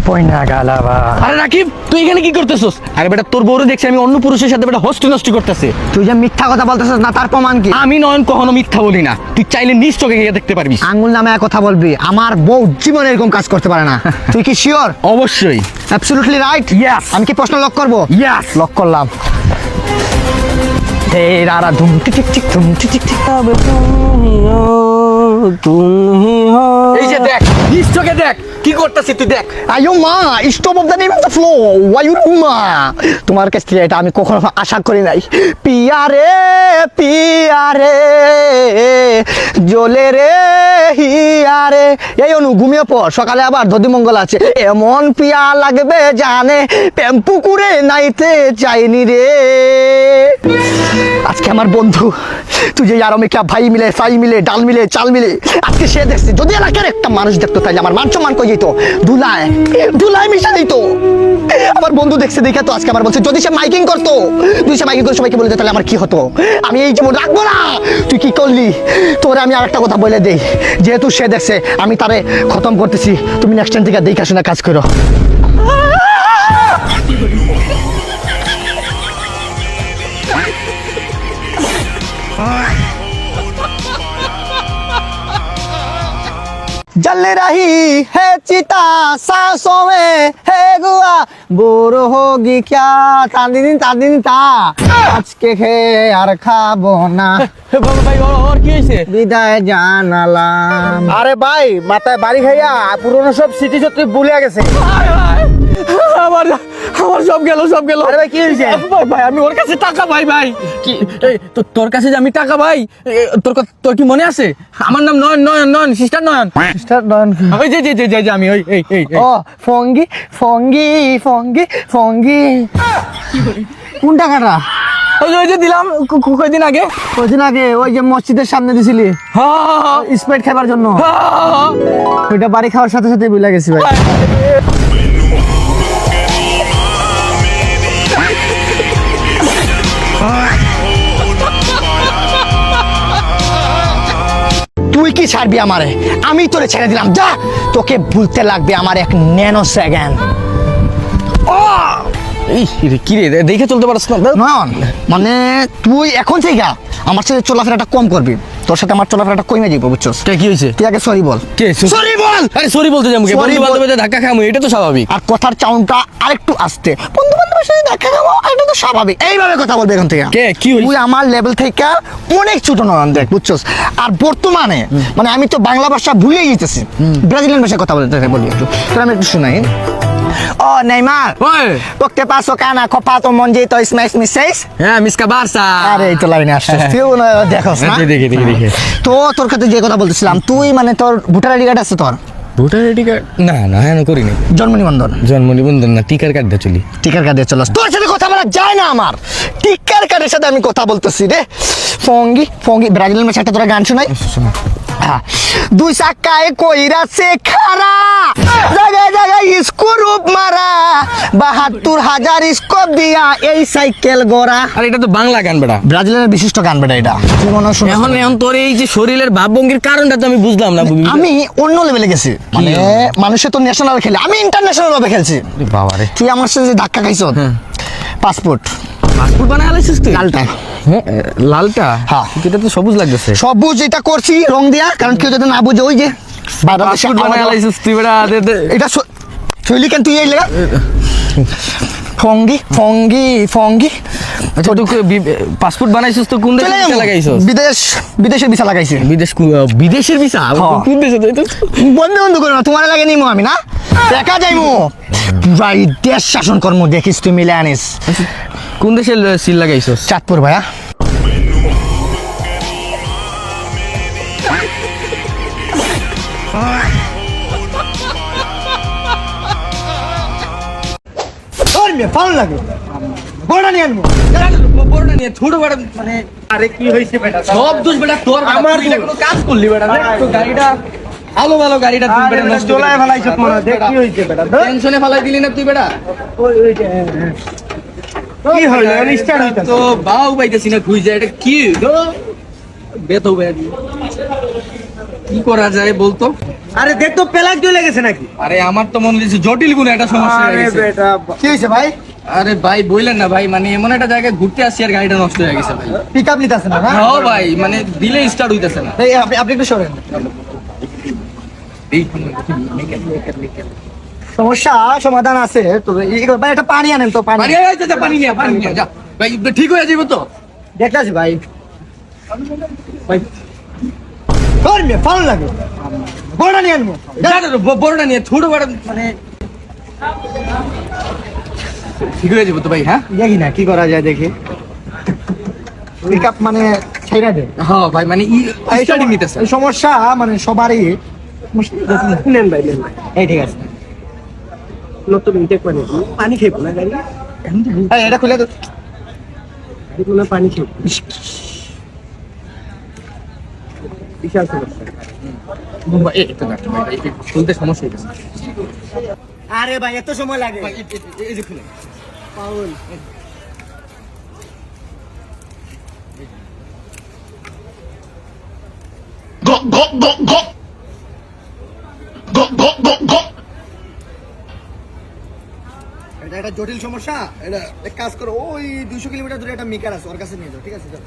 পয়না গালাবা। আরে রাকিব, তুই এখানে কি করতেছস? আরে বেটা, তোর বউরে দেখছি আমি অন্য পুরুষের সাথে বেটা হস্তি নষ্টি করতেছে। তুই যে মিথ্যা কথা বলতেছিস না, তার প্রমাণ কি? আমি নয়ন কখনো মিথ্যা বলি না, তুই চাইলে নিজ চোখে গিয়ে দেখতে পারবি। আঙ্গুল নামে এক কথা বলবি, আমার বউ জীবনে এরকম কাজ করতে পারে না। তুই কি শিওর? অবশ্যই। Absolutely right. Yes. আমি কি প্রশ্ন লক করব? Yes. লক করলাম। হে রারা ধুম টিক টিক টিক ধুম টিক টিক টিক। এই যে দেখ, নিজ চোখে দেখ কি করতেছিস তুই, দেখ। আয়ো মা, stop of the name of the flow. Why you মা? তোমার কাছ থেকে এটা আমি কখনো আশা করি নাই। পিয়ারে পিয়ারে জ্বলে রে হিয়ারে। এই অনু, ঘুমিয়ে পড়, সকালে আবার দধি মঙ্গল আছে। এমন পিয়া লাগবে জানে, প্রেম পুকুরে নাইতে চাইনি রে। আজকে আমার বন্ধু, তুই যে আরো মেকা ভাই মিলে ফাই মিলে ডাল মিলে চাল মিলে, আজকে সে দেখছি। যদি এলাকার একটা মানুষ দেখতো তাহলে আমার মান সম্মান কই যেত, ধুলায় ধুলায় মিশা দিত। আমার বন্ধু দেখছে দেখে তো আজকে আমার বলছে, যদি সে মাইকিং করতো, যদি সে মাইকিং করে সবাইকে বলে দিত, তাহলে আমার কি হতো? আমি এই জীবন রাখবো না। তুই কি করলি? তোরে আমি আরেকটা কথা বলে দেই, যেহেতু সে দেখছে আমি তারে খতম করতেছি, তুমি নেক্সট টাইম থেকে দেখে শুনে কাজ করো। जल रही है चिता सांसों में है गुआ, बोर होगी क्या तादिन ता आज के खे আর খাবো না। বাবা ভাই, ওর কি হয়েছে? বিদায় জানালাম। আরে ভাই, মাথায় বাড়ি খাইয়া পুরনো সব স্মৃতি সত্যি ভুলে গেছে। আমার আমার সব গেল, সব গেল। আরে ভাই, কি হয়েছে? ভাই আমি ওর কাছে টাকা পাই ভাই। কি তোর কাছে যে আমি টাকা পাই, তোর কি মনে আছে? আমার নাম নয়ন, নয়ন নয়ন, সিস্টার নয়ন। মিস্টার ডন। ওই যে যে যে যে আমি ওই এই এই ও ফঙ্গি ফঙ্গি ফঙ্গি ফঙ্গি। কোন টাকাটা? ওই যে দিলাম কয়দিন আগে। কদিন আগে ওই যে মসজিদের সামনে দিছিলি স্প্রাইট খাবার জন্য, ওইটা বাড়ি খাওয়ার সাথে সাথে ভুলে গেছি ভাই। তুই কি ছাড়বি আমারে? আমি তোরে ছেড়ে দিলাম, যা। তোকে ভুলতে লাগবে আমার 1 ন্যানো সেকেন্ড। কি রে, দেখে চলতে পারছ না? নয়ন, মানে তুই এখন থেকে আমার সাথে চলাফেরাটা কম করবি। তোর সাথে আমার চলাফেরাটা কমে যাবো, বুঝছস? কি হয়েছে? তুই আগে সরি বল। কে সরি বল। আরে সরি বলতে যাবো, Sorry বন্ধু বান্ধবের ধাক্কা খামু, এটা তো স্বাভাবিক। আর কথার চাউনটা আরেকটু আস্তে। বন্ধু বান্ধবের সাথে দেখা খাবো, এটা তো স্বাভাবিক। এইভাবে কথা বলবে এখন থেকে। কে কি হইছে? তুই আমার লেভেল থেকে অনেক ছোট নয়ন, দেখ, বুঝছস? আর বর্তমানে মানে আমি তো বাংলা ভাষা ভুলে গেছি, ব্রাজিলিয়ান ভাষায় কথা বলতে বলি একটু। তোর আমি একটু শুনাই। ও নেইমার, ওই তোকে পাসো কানা কপাতো মঞ্জিতো স্ম্যাশ মিসেস। হ্যাঁ, মিসকা বারসা। আরে এই তো লাইনে আসছে, তুই দেখোস না? দেখে তো তোর কাছে যে কথা বলতেছিলাম, তুই মানে তোর ভোটার আইডি কার্ড আছে তোর? Voter ID card? না না, হ্যাঁ করিনি। জন্ম নিবন্ধন? জন্ম নিবন্ধন না, টিকার কার্ড দিয়ে চলি। টিকার কার্ড দিয়ে চলস? তোর সাথে কথা বলা যায় না আমার। টিকার কার্ডের সাথে আমি কথা বলতেছি রে। ফঙ্গি ফঙ্গি, ব্রাজিলের ম্যাচ একটা তোরা গান শোনাই। দুই চাকায় কইরাছে খারা, জায়গায় জায়গায় স্ক্রুপ মারা, ৭২,০০০ স্কোপ দিয়া এই সাইকেল গড়া। আর এটা তো বাংলা গান বেটা, ব্রাজিলের বিশিষ্ট গান বেটা এটা। তুই মনে হয় শুনিস? এখন তোর এই যে শরীরের ভাবভঙ্গির কারণটা তো আমি বুঝলাম না। আমি অন্য লেভেলে গেছি, মানে মানুষে তো ন্যাশনাল খেলে, আমি ইন্টারন্যাশনাল ভাবে খেলছি। বাবা রে, তুই আমার সাথে যে ধাক্কা খাইছ, পাসপোর্ট পাসপোর্ট বানায় আলাইছিস তুই? লালটা। হ্যাঁ, লালটা? হ্যাঁ। এটা তো সবুজ লাগতেছে। সবুজ এটা করছি রং দিয়া, কারণ কেউ যদি না বুঝে, ওই যে পাসপোর্ট বানায় আলাইছিস তুই বেটা। এটা শৈলী কেন তুই এই লেগা ফঙ্গি ফঙ্গি ফঙ্গি। আচ্ছা, তুই পাসপোর্ট বানাইছিস তো কোন দেশে ভিসা লাগাইছিস? বিদেশের ভিসা লাগাইছি। বিদেশের ভিসা? কোন দেশে? বন্ধু বন্ধু করো না, তোমার লাগে নিমো আমি, না একা যাইমো। ভাই দেশ শাসন কর্ম দেখিস তুই মিলে আনিস। কোন দেশের সিল লাগাইছিস? চাঁদপুর ভাইয়া। ভালো লাগে বড় নিয়ে আনবো, বড়টা নিয়ে ছোট বেটা মানে। আরে কি হয়েছে বেটা? সব দোষ বেটা তোর। আমার তুই কোনো কাজ করলি বেটা? তো গাড়িটা ভালো ভালো গাড়িটা তুই বেটা নষ্ট করে চলায় ফেলাইছ মনে হয়। দেখ কি হয়েছে বেটা? টেনশনে ফেলাই দিলি না তুই বেটা। ওই যে কি হইলো? স্টার্ট হইতাছে তো বাউ পাইতেছি না, খুঁজে এটা কি গো বেত হবে। কি করা যায় বলতো? আরে দেখ তো পেলাক চলে গেছে নাকি? আরে আমার তো মনে হচ্ছে জটিল কোনো একটা সমস্যা হয়ে আরে গেছে। বেটা, কি হয়েছে ভাই? আরে ভাই বললেন না ভাই, মানে এমন একটা জায়গায় ঘুরতে আসছি আর গাড়িটা নষ্ট হয়ে গেছে ভাই। পিক আপ নিতেছে না? হ্যাঁ ভাই, মানে দিলে স্টার্ট হইতেছে না। এই আপনি আপনি একটু সরেন। সমস্যা সমাধান আছে তো। ভাই একটা পানি আনেন তো, পানি। পানি আইতে যা, পানি নিয়ে যা ভাই, ঠিক হয়ে যাবে তো। দেখতেছি ভাই। ভাই ধর্মে ফাউল লাগে, বড় নিয়ে আনবো। বড়টা নিয়ে ছোট বড় মানে ঠিক হয়ে যাবে তো ভাই। হ্যাঁ দেখি না কি করা যায়, দেখি। পিক আপ মানে ছেড়ে দে। হ্যাঁ ভাই, মানে স্টার্টিং নিতেছে। এই সমস্যা মানে সবারই। নেন ভাই, নেন ভাই। এই ঠিক আছে, নতুন ইনটেক পানি। পানি খেয়ে না গাড়ি? এই এটা খুলে দে। দেখুন না, পানি খেয়ে। বিশাল সমস্যা। খুলতে সমস্যা হইতেছে। আরে ভাই এত সময় লাগে? এই যে খুলে পাউল। এটা একটা জটিল সমস্যা। এটা এক কাজ করো, ওই 200 কিলোমিটার দূরে একটা মিকার আছে, ওর কাছে নিয়ে যাও, ঠিক আছে? যাও।